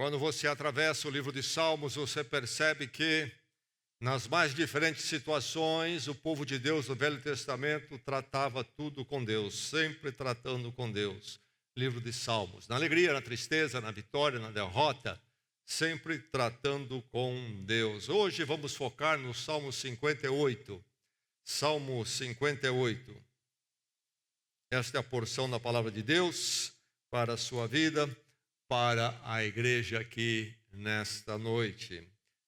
Quando você atravessa o livro de Salmos, você percebe que nas mais diferentes situações, o povo de Deus no Velho Testamento tratava tudo com Deus, sempre tratando com Deus. Livro de Salmos, na alegria, na tristeza, na vitória, na derrota, sempre tratando com Deus. Hoje vamos focar no Salmo 58. Salmo 58. Esta é a porção da palavra de Deus para a sua vida, para a igreja aqui nesta noite.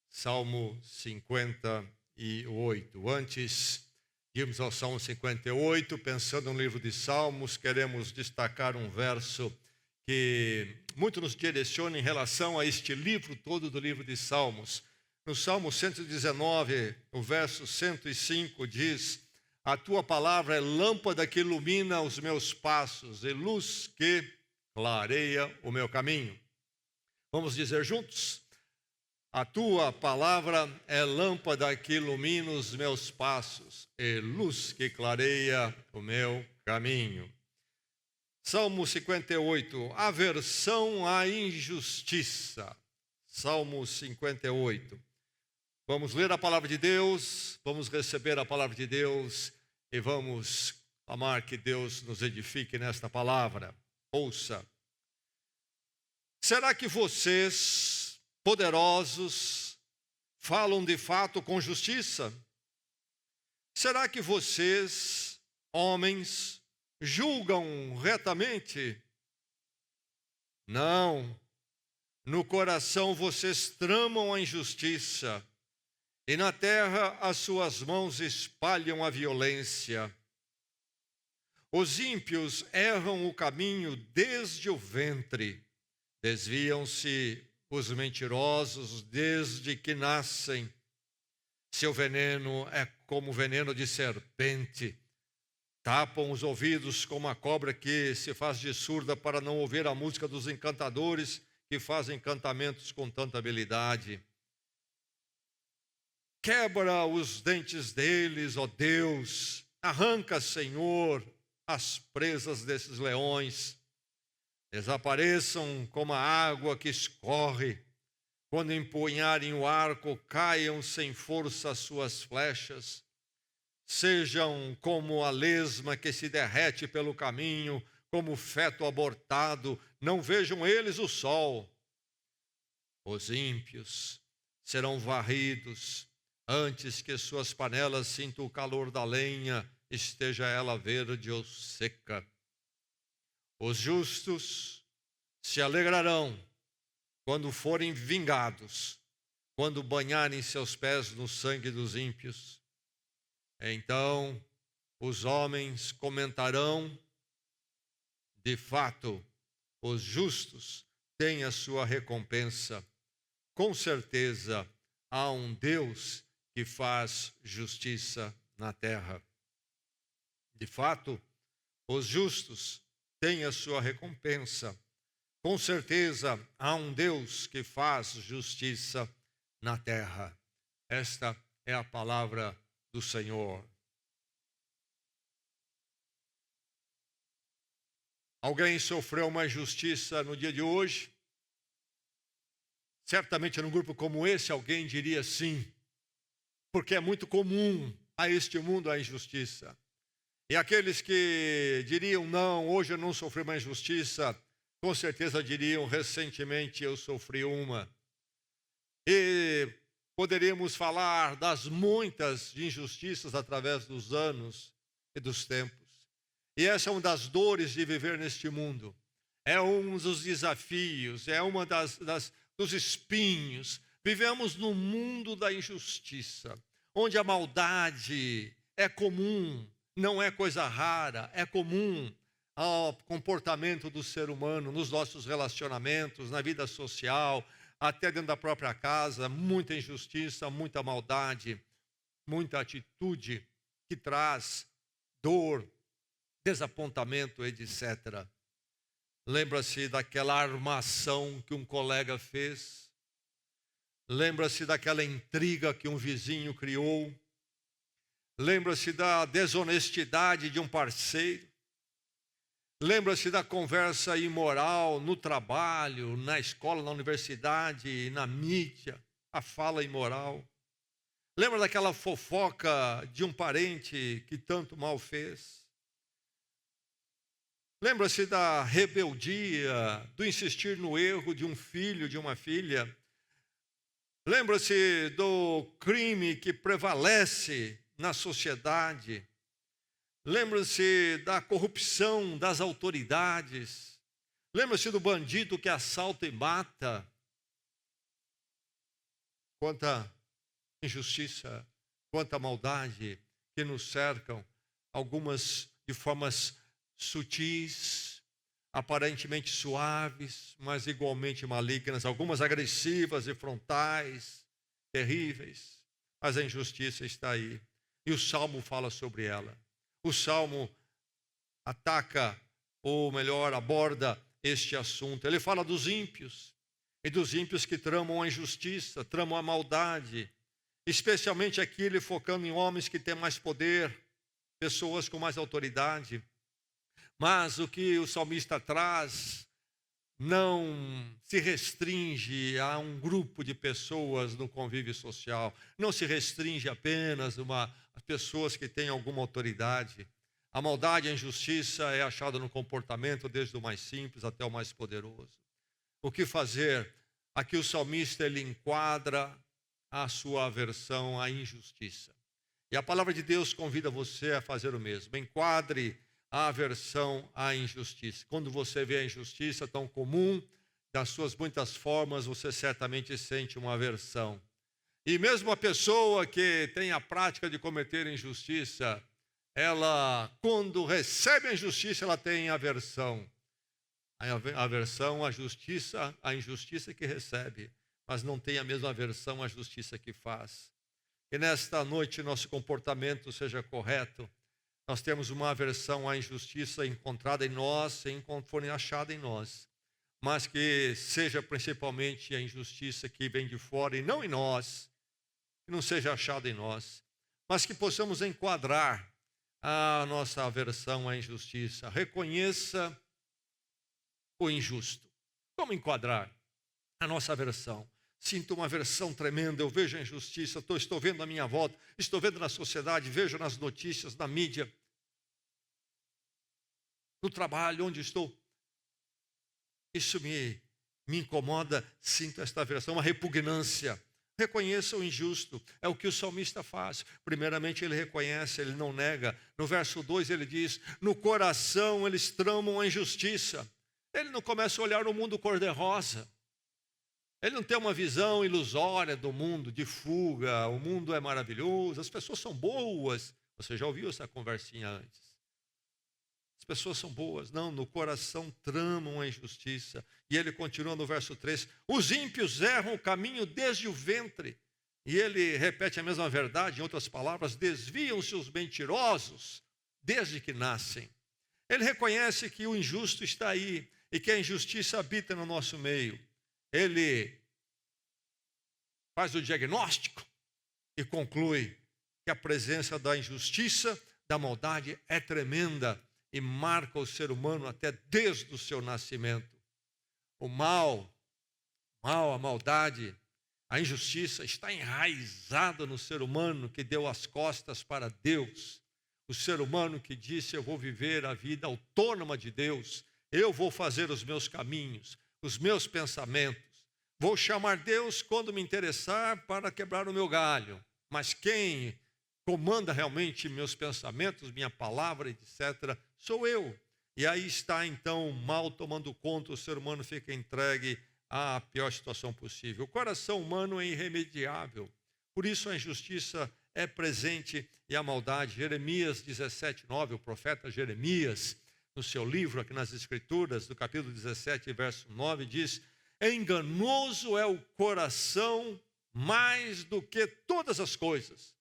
Salmo 58. Antes de irmos ao Salmo 58, pensando no livro de Salmos, queremos destacar um verso que muito nos direciona em relação a este livro todo do livro de Salmos. No Salmo 119, o verso 105 diz: a tua palavra é lâmpada que ilumina os meus passos e luz que clareia o meu caminho. Vamos dizer juntos? A tua palavra é lâmpada que ilumina os meus passos e luz que clareia o meu caminho. Salmo 58, aversão à injustiça. Salmo 58. Vamos ler a palavra de Deus, vamos receber a palavra de Deus e vamos clamar que Deus nos edifique nesta palavra. Ouça. Será que vocês, poderosos, falam de fato com justiça? Será que vocês, homens, julgam retamente? Não. No coração vocês tramam a injustiça e na terra as suas mãos espalham a violência. Os ímpios erram o caminho desde o ventre, desviam-se os mentirosos desde que nascem. Seu veneno é como veneno de serpente. Tapam os ouvidos como a cobra que se faz de surda para não ouvir a música dos encantadores que fazem encantamentos com tanta habilidade. Quebra os dentes deles, ó Deus. Arranca, Senhor, as presas desses leões. Desapareçam como a água que escorre. Quando empunharem o arco, caiam sem força as suas flechas. Sejam como a lesma que se derrete pelo caminho, como o feto abortado, não vejam eles o sol. Os ímpios serão varridos antes que suas panelas sintam o calor da lenha, esteja ela verde ou seca. Os justos se alegrarão quando forem vingados, quando banharem seus pés no sangue dos ímpios. Então os homens comentarão: de fato, os justos têm a sua recompensa. Com certeza, há um Deus que faz justiça na terra. De fato, os justos têm a sua recompensa. Com certeza, há um Deus que faz justiça na terra. Esta é a palavra do Senhor. Alguém sofreu uma injustiça no dia de hoje? Certamente num grupo como esse alguém diria sim, porque é muito comum a este mundo a injustiça. E aqueles que diriam não, hoje eu não sofri uma injustiça, com certeza diriam recentemente eu sofri uma. E poderíamos falar das muitas injustiças através dos anos e dos tempos. E essa é uma das dores de viver neste mundo. É um dos desafios, é uma dos espinhos. Vivemos no mundo da injustiça, onde a maldade é comum, não é coisa rara, é comum ao comportamento do ser humano, nos nossos relacionamentos, na vida social, até dentro da própria casa, muita injustiça, muita maldade, muita atitude que traz dor, desapontamento, etc. Lembra-se daquela armação que um colega fez? Lembra-se daquela intriga que um vizinho criou? Lembra-se da desonestidade de um parceiro? Lembra-se da conversa imoral no trabalho, na escola, na universidade, na mídia, a fala imoral. Lembra daquela fofoca de um parente que tanto mal fez? Lembra-se da rebeldia, do insistir no erro de um filho, de uma filha? Lembra-se do crime que prevalece na sociedade? Lembra-se da corrupção das autoridades? Lembra-se do bandido que assalta e mata? Quanta injustiça, quanta maldade que nos cercam, algumas de formas sutis, aparentemente suaves, mas igualmente malignas, algumas agressivas e frontais, terríveis, mas a injustiça está aí. E o Salmo fala sobre ela. O Salmo ataca, ou melhor, aborda este assunto. Ele fala dos ímpios, e dos ímpios que tramam a injustiça, tramam a maldade, especialmente aqui ele focando em homens que têm mais poder, pessoas com mais autoridade. Mas o que o salmista traz não se restringe a um grupo de pessoas no convívio social, não se restringe apenas a pessoas que têm alguma autoridade. A maldade e a injustiça é achada no comportamento, desde o mais simples até o mais poderoso. O que fazer? Aqui o salmista ele enquadra a sua aversão à injustiça. E a palavra de Deus convida você a fazer o mesmo. Enquadre a aversão à injustiça. Quando você vê a injustiça tão comum, das suas muitas formas, você certamente sente uma aversão. E mesmo a pessoa que tem a prática de cometer injustiça, ela, quando recebe a injustiça, ela tem aversão. A aversão à injustiça que recebe, mas não tem a mesma aversão à justiça que faz. Que nesta noite nosso comportamento seja correto. Nós temos uma aversão à injustiça encontrada em nós, foi achada em nós, mas que seja principalmente a injustiça que vem de fora e não em nós, que não seja achada em nós, mas que possamos enquadrar a nossa aversão à injustiça. Reconheça o injusto. Como enquadrar a nossa aversão? Sinto uma aversão tremenda, eu vejo a injustiça, estou vendo à minha volta, estou vendo na sociedade, vejo nas notícias, na mídia, no trabalho, onde estou. Isso me incomoda, sinto esta aversão, uma repugnância. Reconheça o injusto, é o que o salmista faz. Primeiramente ele reconhece, ele não nega. No verso 2 ele diz, no coração eles tramam a injustiça. Ele não começa a olhar o mundo cor-de-rosa. Ele não tem uma visão ilusória do mundo, de fuga, o mundo é maravilhoso, as pessoas são boas. Você já ouviu essa conversinha antes? As pessoas são boas. Não, no coração tramam a injustiça. E ele continua no verso 3, os ímpios erram o caminho desde o ventre. E ele repete a mesma verdade, em outras palavras, desviam-se os mentirosos desde que nascem. Ele reconhece que o injusto está aí e que a injustiça habita no nosso meio. Ele faz o diagnóstico e conclui que a presença da injustiça, da maldade é tremenda e marca o ser humano até desde o seu nascimento. O mal, a maldade, a injustiça está enraizada no ser humano que deu as costas para Deus. O ser humano que disse, eu vou viver a vida autônoma de Deus, eu vou fazer os meus caminhos, os meus pensamentos. Vou chamar Deus quando me interessar para quebrar o meu galho. Mas quem comanda realmente meus pensamentos, minha palavra, etc., sou eu. E aí está então o mal tomando conta, o ser humano fica entregue à pior situação possível. O coração humano é irremediável. Por isso a injustiça é presente e a maldade. Jeremias 17:9, o profeta Jeremias, no seu livro aqui nas Escrituras, do capítulo 17, verso 9, diz, enganoso é o coração mais do que todas as coisas,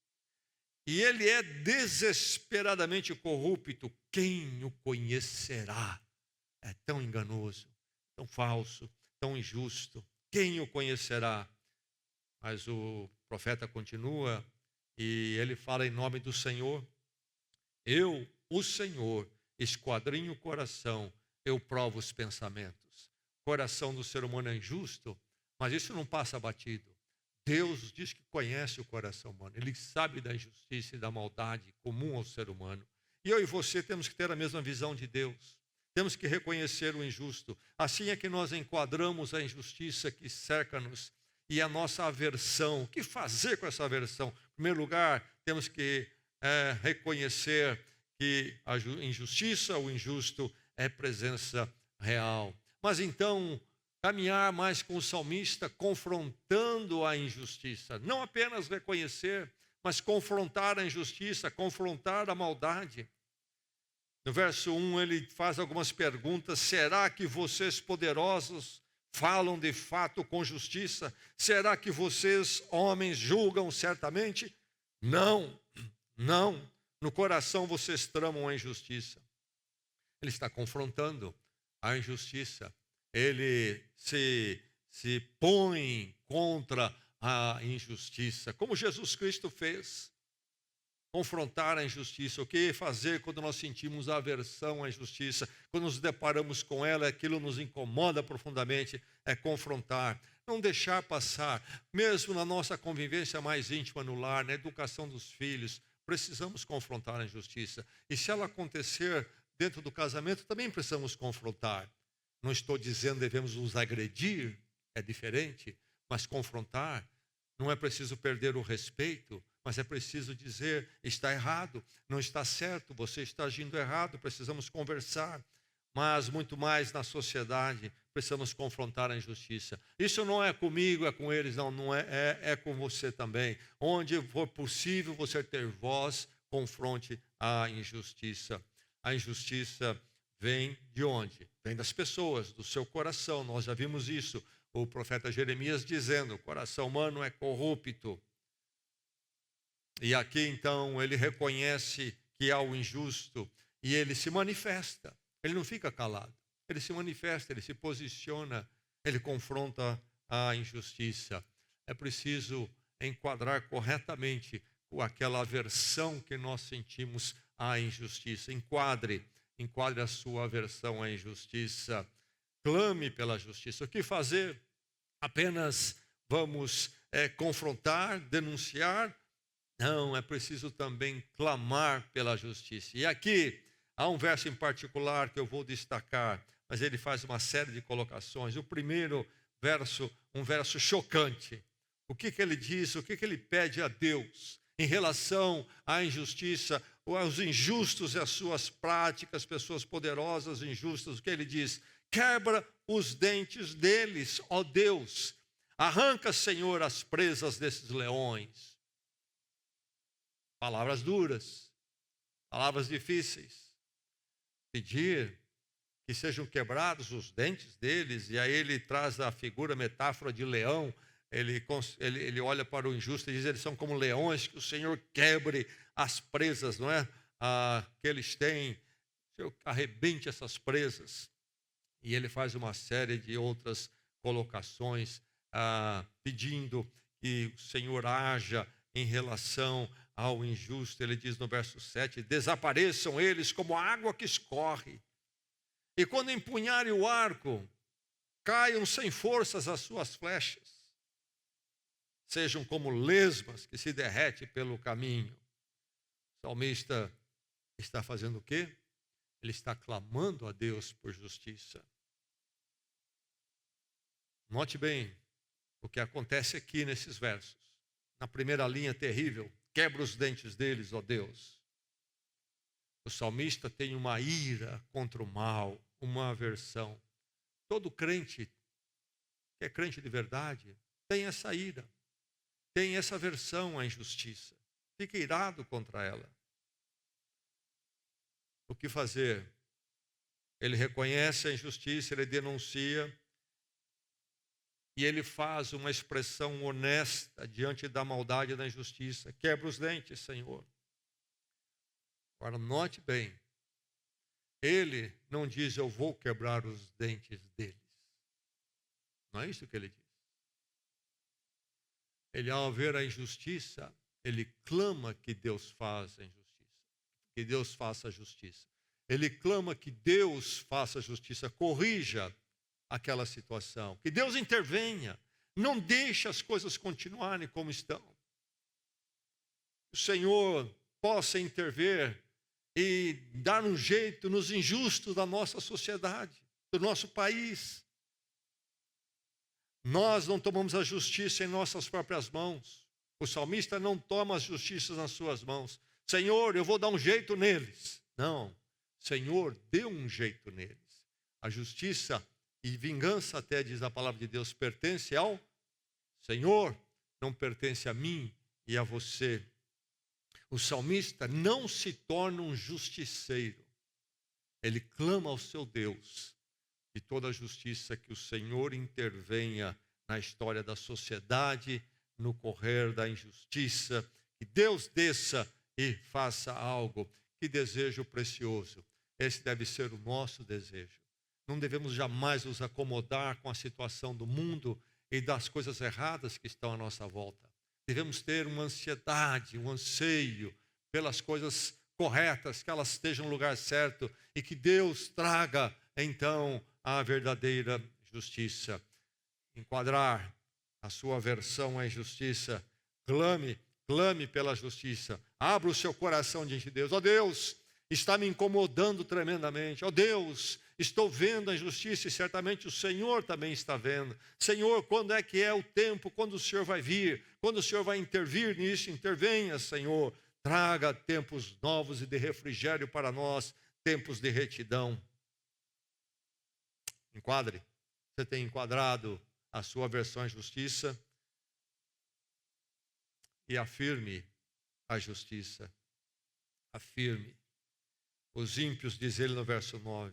e ele é desesperadamente corrupto. Quem o conhecerá? É tão enganoso, tão falso, tão injusto. Quem o conhecerá? Mas o profeta continua e ele fala em nome do Senhor. Eu, o Senhor, esquadrinho o coração, eu provo os pensamentos. O coração do ser humano é injusto, mas isso não passa batido. Deus diz que conhece o coração humano. Ele sabe da injustiça e da maldade comum ao ser humano. E eu e você temos que ter a mesma visão de Deus. Temos que reconhecer o injusto. Assim é que nós enquadramos a injustiça que cerca-nos e a nossa aversão. O que fazer com essa aversão? Em primeiro lugar, temos que reconhecer que a injustiça, o injusto, é presença real. Mas então, caminhar mais com o salmista, confrontando a injustiça. Não apenas reconhecer, mas confrontar a injustiça, confrontar a maldade. No verso 1, ele faz algumas perguntas. Será que vocês poderosos falam de fato com justiça? Será que vocês, homens, julgam certamente? Não, não. No coração vocês tramam a injustiça. Ele está confrontando a injustiça. Ele se põe contra a injustiça, como Jesus Cristo fez. Confrontar a injustiça. O que fazer quando nós sentimos aversão à injustiça? Quando nos deparamos com ela, aquilo nos incomoda profundamente, é confrontar. Não deixar passar, mesmo na nossa convivência mais íntima no lar, na educação dos filhos, precisamos confrontar a injustiça. E se ela acontecer dentro do casamento, também precisamos confrontar. Não estou dizendo que devemos nos agredir, é diferente, mas confrontar. Não é preciso perder o respeito, mas é preciso dizer, está errado, não está certo, você está agindo errado, precisamos conversar. Mas muito mais na sociedade, precisamos confrontar a injustiça. Isso não é comigo, é com eles, não é, é com você também. Onde for possível você ter voz, confronte a injustiça. A injustiça vem de onde? Vem das pessoas, do seu coração. Nós já vimos isso. O profeta Jeremias dizendo, o coração humano é corrupto. E aqui então ele reconhece que há o injusto e ele se manifesta. Ele não fica calado. Ele se manifesta, ele se posiciona, ele confronta a injustiça. É preciso enquadrar corretamente aquela aversão que nós sentimos à injustiça. Enquadre a sua aversão à injustiça. Clame pela justiça. O que fazer? Apenas vamos confrontar, denunciar? Não, é preciso também clamar pela justiça. E aqui há um verso em particular que eu vou destacar, mas ele faz uma série de colocações. O primeiro verso, um verso chocante. O que ele diz, o que ele pede a Deus em relação à injustiça, aos injustos e às suas práticas, pessoas poderosas, injustas. O que ele diz? Quebra os dentes deles, ó Deus. Arranca, Senhor, as presas desses leões. Palavras duras, palavras difíceis. Pedir que sejam quebrados os dentes deles, e aí ele traz a figura, a metáfora de leão. Ele olha para o injusto e diz, eles são como leões, que o Senhor quebre as presas, não é? Que eles têm, o Senhor arrebente essas presas. E ele faz uma série de outras colocações, pedindo que o Senhor haja em relação ao injusto. Ele diz no verso 7, desapareçam eles como a água que escorre, e quando empunharem o arco, caiam sem forças as suas flechas, sejam como lesmas que se derrete pelo caminho. O salmista está fazendo o quê? Ele está clamando a Deus por justiça. Note bem o que acontece aqui nesses versos. Na primeira linha terrível, quebra os dentes deles, ó Deus. O salmista tem uma ira contra o mal, uma aversão. Todo crente, que é crente de verdade, tem essa ira, tem essa aversão à injustiça. Fica irado contra ela. O que fazer? Ele reconhece a injustiça, ele denuncia, e ele faz uma expressão honesta diante da maldade e da injustiça. Quebra os dentes, Senhor. Agora, note bem. Ele não diz, eu vou quebrar os dentes deles. Não é isso que ele diz. Ele, ao ver a injustiça, ele clama que Deus faça a injustiça. Que Deus faça a justiça. ele clama que Deus faça justiça, corrija aquela situação, que Deus intervenha, não deixe as coisas continuarem como estão. O Senhor possa intervir e dar um jeito nos injustos da nossa sociedade, do nosso país. Nós não tomamos a justiça em nossas próprias mãos. O salmista não toma as justiças nas suas mãos. Senhor, eu vou dar um jeito neles. Não, Senhor, dê um jeito neles. A justiça e vingança, até diz a palavra de Deus, pertence ao Senhor, não pertence a mim e a você. O salmista não se torna um justiceiro. Ele clama ao seu Deus de toda a justiça, que o Senhor intervenha na história da sociedade, no correr da injustiça, que Deus desça e faça algo. Que desejo precioso. Esse deve ser o nosso desejo. Não devemos jamais nos acomodar com a situação do mundo e das coisas erradas que estão à nossa volta. Devemos ter uma ansiedade, um anseio pelas coisas corretas, que elas estejam no lugar certo e que Deus traga, então, a verdadeira justiça. Enquadrar a sua aversão à injustiça, clame pela justiça. Abra o seu coração diante de Deus. Ó Deus, está me incomodando tremendamente. Ó Deus, estou vendo a injustiça e certamente o Senhor também está vendo. Senhor, quando é que é o tempo? Quando o Senhor vai vir? Quando o Senhor vai intervir nisso? Intervenha, Senhor. Traga tempos novos e de refrigério para nós, tempos de retidão. Enquadre. Você tem enquadrado a sua versão à justiça? E afirme a justiça. Afirme. Os ímpios, diz ele no verso 9,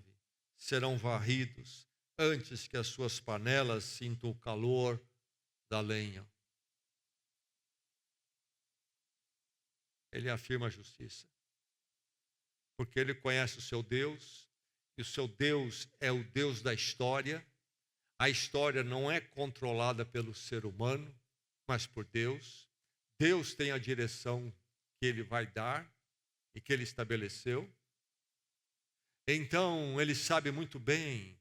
serão varridos antes que as suas panelas sintam o calor da lenha. Ele afirma a justiça. Porque ele conhece o seu Deus, e o seu Deus é o Deus da história. A história não é controlada pelo ser humano, mas por Deus. Deus tem a direção que ele vai dar e que ele estabeleceu. Então, ele sabe muito bem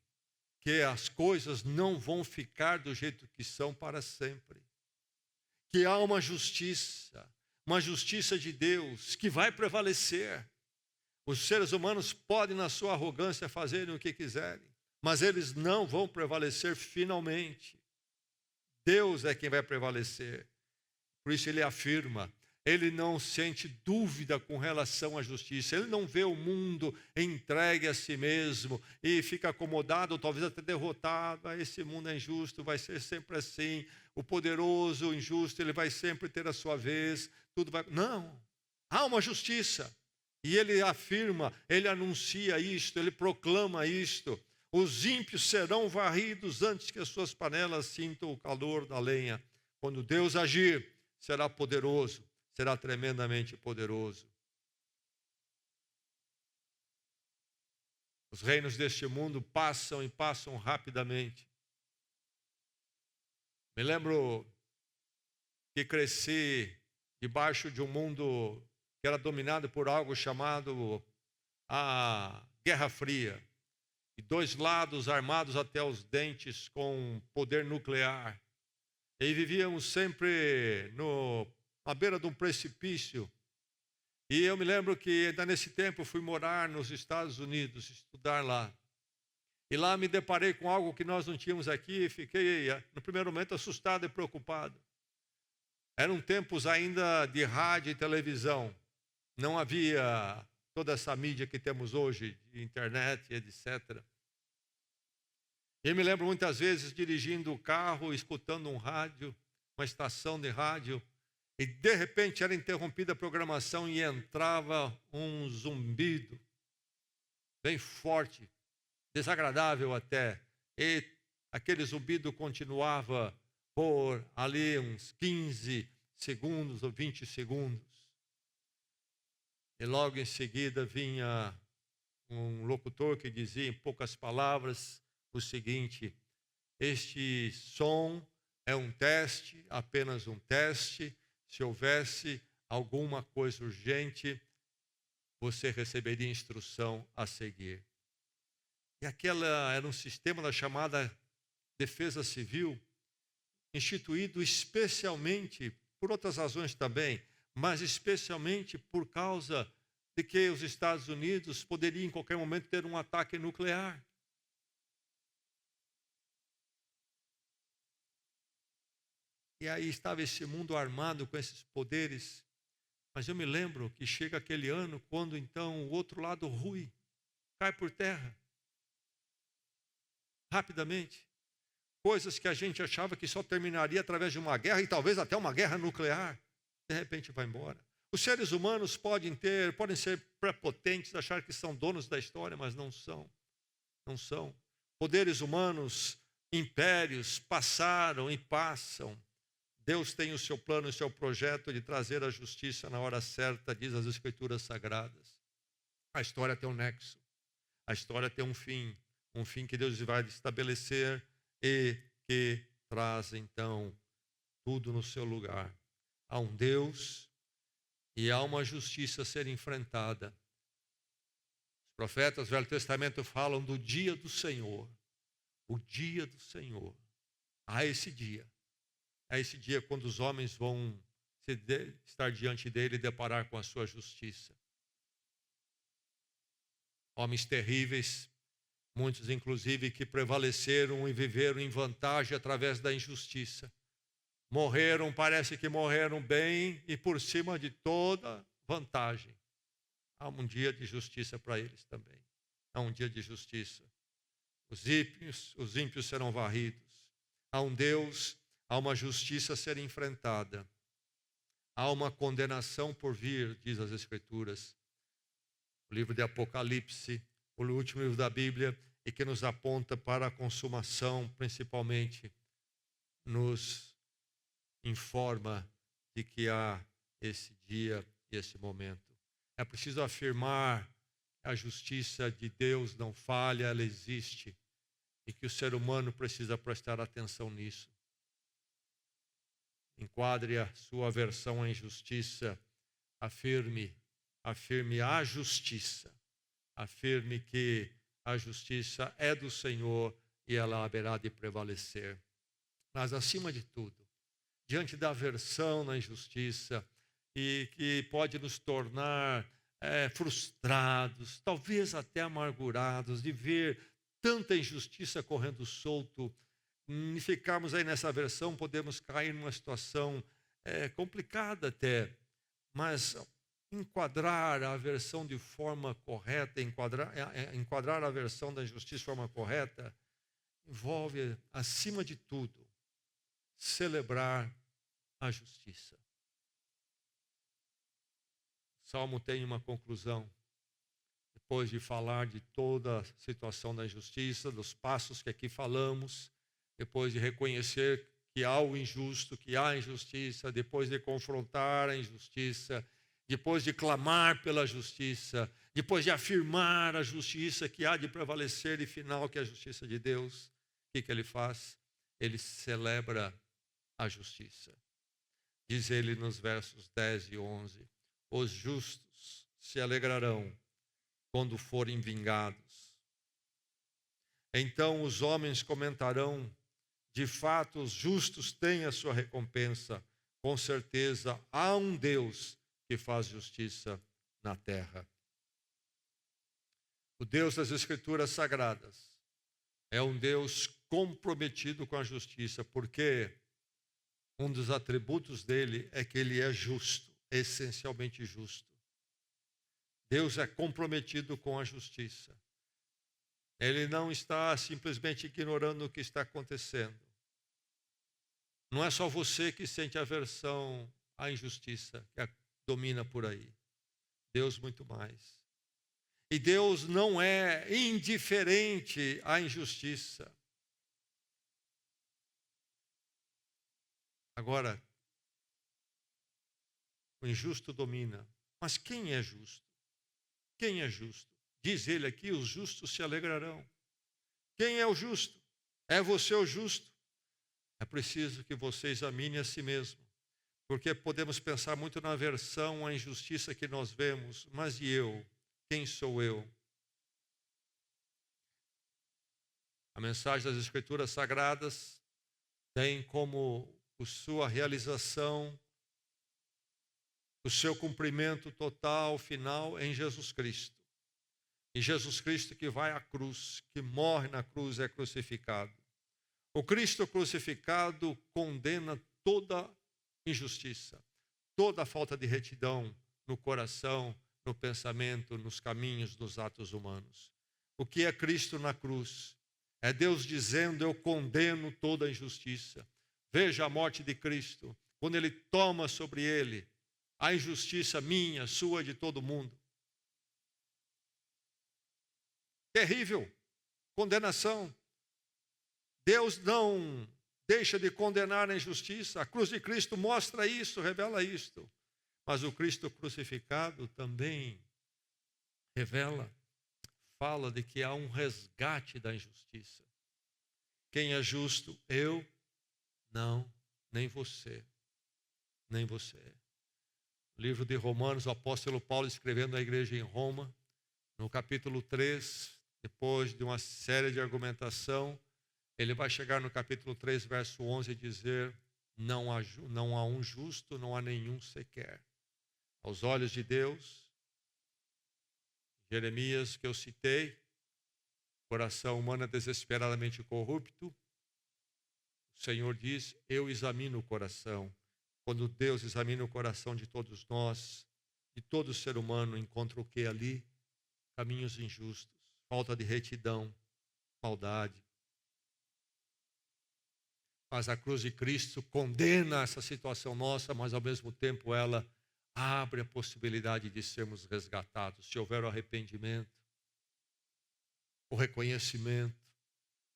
que as coisas não vão ficar do jeito que são para sempre. Que há uma justiça de Deus que vai prevalecer. Os seres humanos podem, na sua arrogância, fazerem o que quiserem, mas eles não vão prevalecer finalmente. Deus é quem vai prevalecer. Por isso ele afirma, ele não sente dúvida com relação à justiça. Ele não vê o mundo entregue a si mesmo e fica acomodado, ou talvez até derrotado. Esse mundo é injusto, vai ser sempre assim. O poderoso, o injusto, ele vai sempre ter a sua vez. Tudo vai... Não, há uma justiça. E ele afirma, ele anuncia isto, ele proclama isto. Os ímpios serão varridos antes que as suas panelas sintam o calor da lenha. Quando Deus agir, será poderoso, será tremendamente poderoso. Os reinos deste mundo passam e passam rapidamente. Me lembro que cresci debaixo de um mundo que era dominado por algo chamado a Guerra Fria. E dois lados armados até os dentes com poder nuclear. E vivíamos sempre à beira de um precipício. E eu me lembro que ainda nesse tempo fui morar nos Estados Unidos, estudar lá. E lá me deparei com algo que nós não tínhamos aqui e fiquei, no primeiro momento, assustado e preocupado. Eram tempos ainda de rádio e televisão. Não havia toda essa mídia que temos hoje, de internet, etc. E eu me lembro muitas vezes dirigindo o carro, escutando um rádio, uma estação de rádio, e de repente era interrompida a programação e entrava um zumbido, bem forte, desagradável até. E aquele zumbido continuava por ali uns 15 segundos ou 20 segundos. E logo em seguida vinha um locutor que dizia em poucas palavras o seguinte: este som é um teste, apenas um teste. Se houvesse alguma coisa urgente, você receberia instrução a seguir. E aquela era um sistema da chamada defesa civil, instituído especialmente, por outras razões também, mas especialmente por causa de que os Estados Unidos poderiam em qualquer momento ter um ataque nuclear. E aí estava esse mundo armado com esses poderes. Mas eu me lembro que chega aquele ano quando então o outro lado rui, cai por terra. Rapidamente. Coisas que a gente achava que só terminaria através de uma guerra e talvez até uma guerra nuclear. De repente vai embora. Os seres humanos podem ser prepotentes, achar que são donos da história, mas não são. Não são. Poderes humanos, impérios passaram e passam. Deus tem o seu plano, o seu projeto de trazer a justiça na hora certa, diz as Escrituras Sagradas. A história tem um nexo, a história tem um fim que Deus vai estabelecer e que traz então tudo no seu lugar. Há um Deus e há uma justiça a ser enfrentada. Os profetas do Velho Testamento falam do dia do Senhor. O dia do Senhor. Há esse dia. É esse dia quando os homens vão estar diante dele e deparar com a sua justiça. Homens terríveis, muitos inclusive que prevaleceram e viveram em vantagem através da injustiça. Morreram, parece que morreram bem e por cima de toda vantagem. Há um dia de justiça para eles também. Há um dia de justiça. Os ímpios serão varridos. Há um Deus, há uma justiça a ser enfrentada. Há uma condenação por vir, diz as Escrituras. O livro de Apocalipse, o último livro da Bíblia, e que nos aponta para a consumação, principalmente, nos informa de que há esse dia e esse momento. É preciso afirmar que a justiça de Deus não falha, ela existe, e que o ser humano precisa prestar atenção nisso. Enquadre a sua aversão à injustiça, afirme a justiça, afirme que a justiça é do Senhor e ela haverá de prevalecer. Mas, acima de tudo, diante da aversão na injustiça e que pode nos tornar frustrados, talvez até amargurados, de ver tanta injustiça correndo solto, e ficarmos aí nessa aversão, podemos cair numa situação complicada até, mas enquadrar a aversão de forma correta, enquadrar a aversão da injustiça de forma correta, envolve, acima de tudo, celebrar a justiça. O Salmo tem uma conclusão. Depois de falar de toda a situação da injustiça, dos passos que aqui falamos, depois de reconhecer que há o injusto, que há injustiça, depois de confrontar a injustiça, depois de clamar pela justiça, depois de afirmar a justiça que há de prevalecer e final, que é a justiça de Deus, o que ele faz? Ele celebra a justiça. Diz ele nos versos 10 e 11, os justos se alegrarão quando forem vingados. Então os homens comentarão, de fato os justos têm a sua recompensa, com certeza há um Deus que faz justiça na terra. O Deus das Escrituras Sagradas é um Deus comprometido com a justiça, porque um dos atributos dele é que ele é justo, essencialmente justo. Deus é comprometido com a justiça. Ele não está simplesmente ignorando o que está acontecendo. Não é só você que sente aversão à injustiça que domina por aí. Deus muito mais. E Deus não é indiferente à injustiça. Agora, o injusto domina. Mas quem é justo? Quem é justo? Diz ele aqui, os justos se alegrarão. Quem é o justo? É você o justo? É preciso que você examine a si mesmo. Porque podemos pensar muito na aversão à injustiça que nós vemos, mas e eu? Quem sou eu? A mensagem das Escrituras Sagradas tem como sua realização, o seu cumprimento total, final, em Jesus Cristo. E Jesus Cristo que vai à cruz, que morre na cruz, é crucificado. O Cristo crucificado condena toda injustiça, toda falta de retidão no coração, no pensamento, nos caminhos, nos atos humanos. O que é Cristo na cruz? É Deus dizendo: eu condeno toda a injustiça. Veja a morte de Cristo, quando Ele toma sobre Ele a injustiça minha, sua, de todo mundo. Terrível condenação. Deus não deixa de condenar a injustiça. A cruz de Cristo mostra isso, revela isto. Mas o Cristo crucificado também revela, fala de que há um resgate da injustiça. Quem é justo? Eu? Não, nem você. Nem você. No livro de Romanos, o apóstolo Paulo escrevendo à igreja em Roma, no capítulo 3, depois de uma série de argumentação, ele vai chegar no capítulo 3, verso 11 e dizer: não há um justo, não há nenhum sequer. Aos olhos de Deus, Jeremias, que eu citei, coração humano é desesperadamente corrupto. O Senhor diz: eu examino o coração. Quando Deus examina o coração de todos nós, de todo ser humano, encontra o que ali? Caminhos injustos, falta de retidão, maldade. Mas a cruz de Cristo condena essa situação nossa, mas ao mesmo tempo ela abre a possibilidade de sermos resgatados. Se houver o arrependimento, o reconhecimento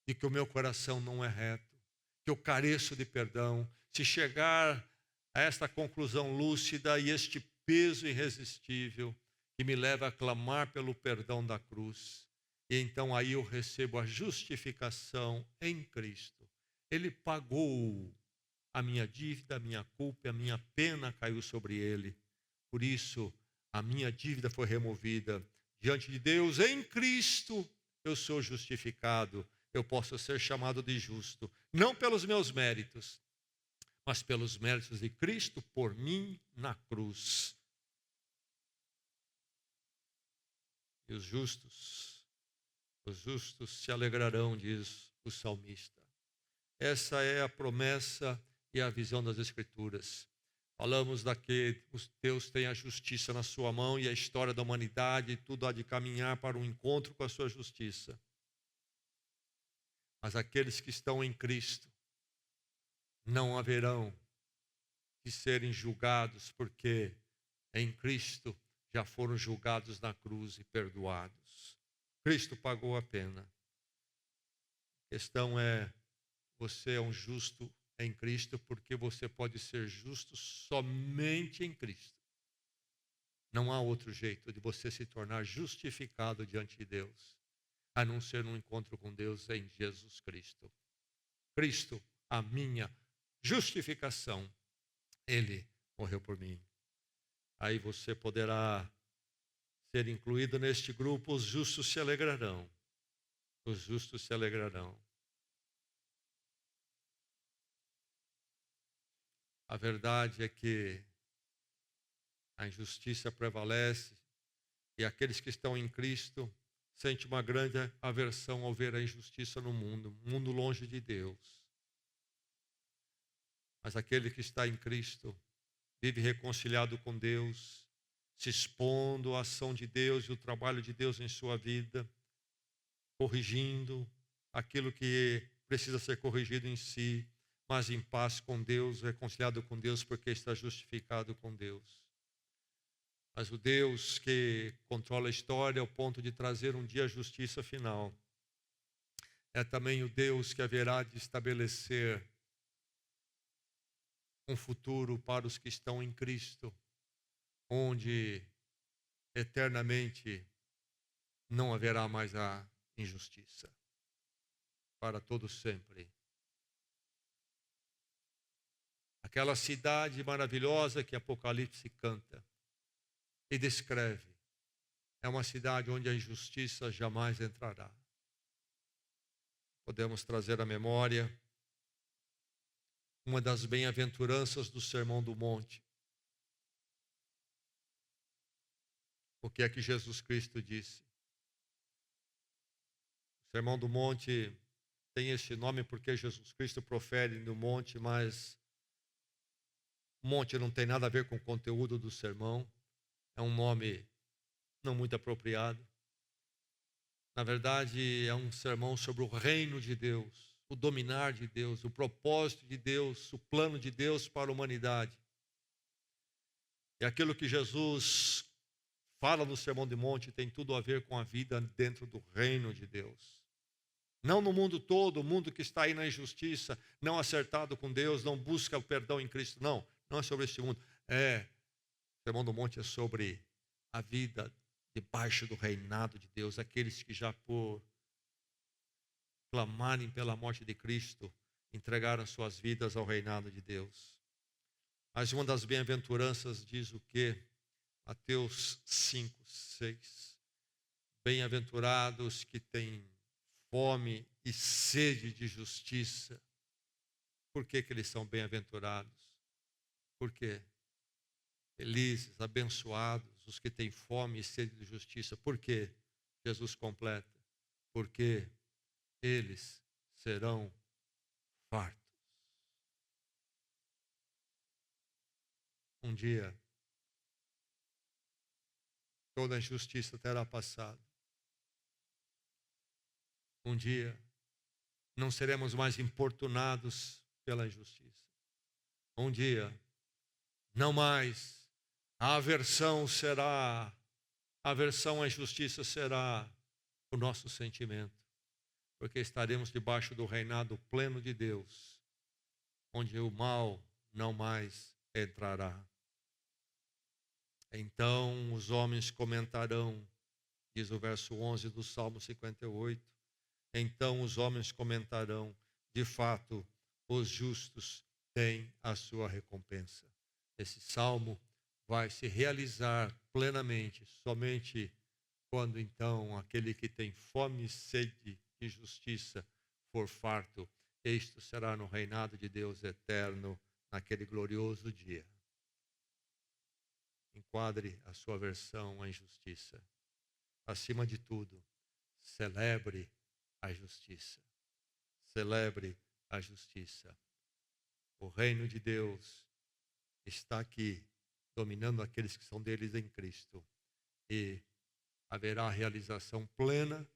de que o meu coração não é reto, que eu careço de perdão, se chegar a esta conclusão lúcida e este peso irresistível que me leva a clamar pelo perdão da cruz, e então aí eu recebo a justificação em Cristo. Ele pagou a minha dívida, a minha culpa, a minha pena caiu sobre ele. Por isso, a minha dívida foi removida. Diante de Deus, em Cristo, eu sou justificado. Eu posso ser chamado de justo, não pelos meus méritos, mas pelos méritos de Cristo por mim na cruz. E os justos se alegrarão, diz o salmista. Essa é a promessa e a visão das Escrituras. Falamos que Deus tem a justiça na sua mão e a história da humanidade, tudo há de caminhar para um encontro com a sua justiça. Mas aqueles que estão em Cristo não haverão de serem julgados, porque em Cristo já foram julgados na cruz e perdoados. Cristo pagou a pena. A questão é: você é um justo em Cristo, porque você pode ser justo somente em Cristo. Não há outro jeito de você se tornar justificado diante de Deus, a não ser num encontro com Deus em Jesus Cristo. Cristo, a minha justificação, Ele morreu por mim. Aí você poderá ser incluído neste grupo. Os justos se alegrarão. Os justos se alegrarão. A verdade é que a injustiça prevalece e aqueles que estão em Cristo sentem uma grande aversão ao ver a injustiça no mundo, mundo longe de Deus. Mas aquele que está em Cristo vive reconciliado com Deus, se expondo à ação de Deus e o trabalho de Deus em sua vida, corrigindo aquilo que precisa ser corrigido em si, mas em paz com Deus, reconciliado com Deus, porque está justificado com Deus. Mas o Deus que controla a história ao ponto de trazer um dia a justiça final, é também o Deus que haverá de estabelecer um futuro para os que estão em Cristo, onde eternamente não haverá mais a injustiça, para todo sempre. aquela cidade maravilhosa que Apocalipse canta e descreve. É uma cidade onde a injustiça jamais entrará. Podemos trazer à memória uma das bem-aventuranças do Sermão do Monte. O que é que Jesus Cristo disse? O Sermão do Monte tem esse nome porque Jesus Cristo profere no monte, mas o monte não tem nada a ver com o conteúdo do sermão. É um nome não muito apropriado. Na verdade, é um sermão sobre o reino de Deus, o dominar de Deus, o propósito de Deus, o plano de Deus para a humanidade. E aquilo que Jesus fala no Sermão do Monte tem tudo a ver com a vida dentro do reino de Deus. Não no mundo todo, o mundo que está aí na injustiça, não acertado com Deus, não busca o perdão em Cristo. Não, não é sobre esse mundo. O Sermão do Monte é sobre a vida debaixo do reinado de Deus, aqueles que já por clamarem pela morte de Cristo, entregaram suas vidas ao reinado de Deus. Mas uma das bem-aventuranças diz o quê? Mateus 5, 6. Bem-aventurados que têm fome e sede de justiça. Por que eles são bem-aventurados? Por quê? Felizes, abençoados, os que têm fome e sede de justiça. Por quê? Jesus completa. Porque eles serão fartos. Um dia, toda a injustiça terá passado. Um dia, não seremos mais importunados pela injustiça. Um dia, não mais a aversão à injustiça será o nosso sentimento, porque estaremos debaixo do reinado pleno de Deus, onde o mal não mais entrará. Então os homens comentarão, diz o verso 11 do Salmo 58, então os homens comentarão, de fato, os justos têm a sua recompensa. Esse salmo vai se realizar plenamente somente quando então aquele que tem fome e sede de justiça for farto. Este será no reinado de Deus eterno naquele glorioso dia. Enquadre a sua versão à injustiça. Acima de tudo, celebre a justiça. Celebre a justiça. O reino de Deus está aqui, dominando aqueles que são deles em Cristo. E haverá a realização plena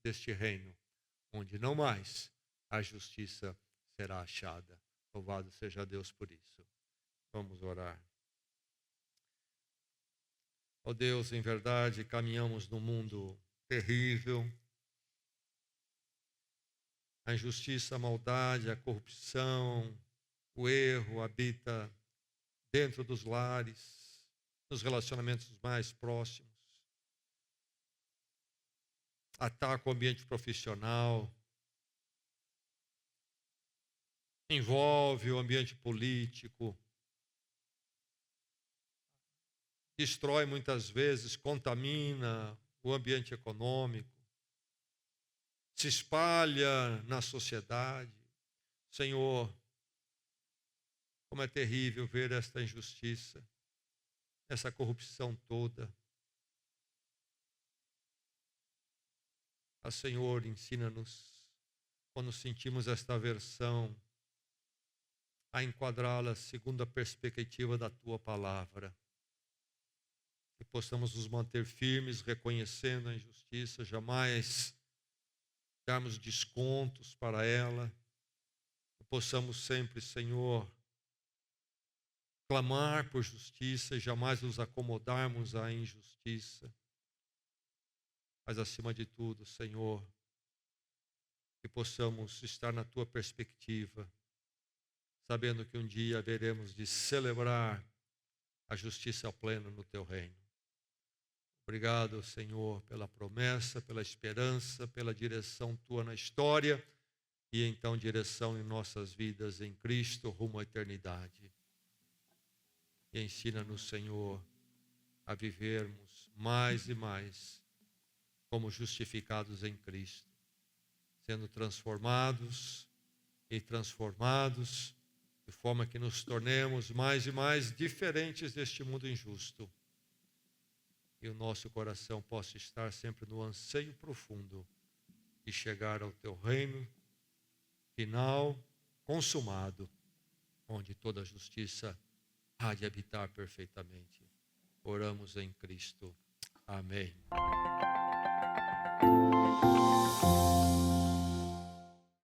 deste reino, onde não mais a justiça será achada. Louvado seja Deus por isso. Vamos orar. Ó Deus, em verdade, caminhamos num mundo terrível. A injustiça, a maldade, a corrupção, o erro habita dentro dos lares, nos relacionamentos mais próximos. Ataca o ambiente profissional, envolve o ambiente político, destrói muitas vezes, contamina o ambiente econômico, se espalha na sociedade. Senhor, como é terrível ver esta injustiça, essa corrupção toda. Senhor, ensina-nos, quando sentimos esta aversão, a enquadrá-la segundo a perspectiva da Tua palavra. Que possamos nos manter firmes, reconhecendo a injustiça, jamais darmos descontos para ela. Que possamos sempre, Senhor, clamar por justiça e jamais nos acomodarmos à injustiça. Mas, acima de tudo, Senhor, que possamos estar na Tua perspectiva, sabendo que um dia haveremos de celebrar a justiça plena no Teu reino. Obrigado, Senhor, pela promessa, pela esperança, pela direção Tua na história e então direção em nossas vidas em Cristo rumo à eternidade. E ensina-nos, Senhor, a vivermos mais e mais como justificados em Cristo, sendo transformados e transformados, de forma que nos tornemos mais e mais diferentes deste mundo injusto. E o nosso coração possa estar sempre no anseio profundo de chegar ao teu reino final, consumado, onde toda a justiça há de habitar perfeitamente. Oramos em Cristo. Amém.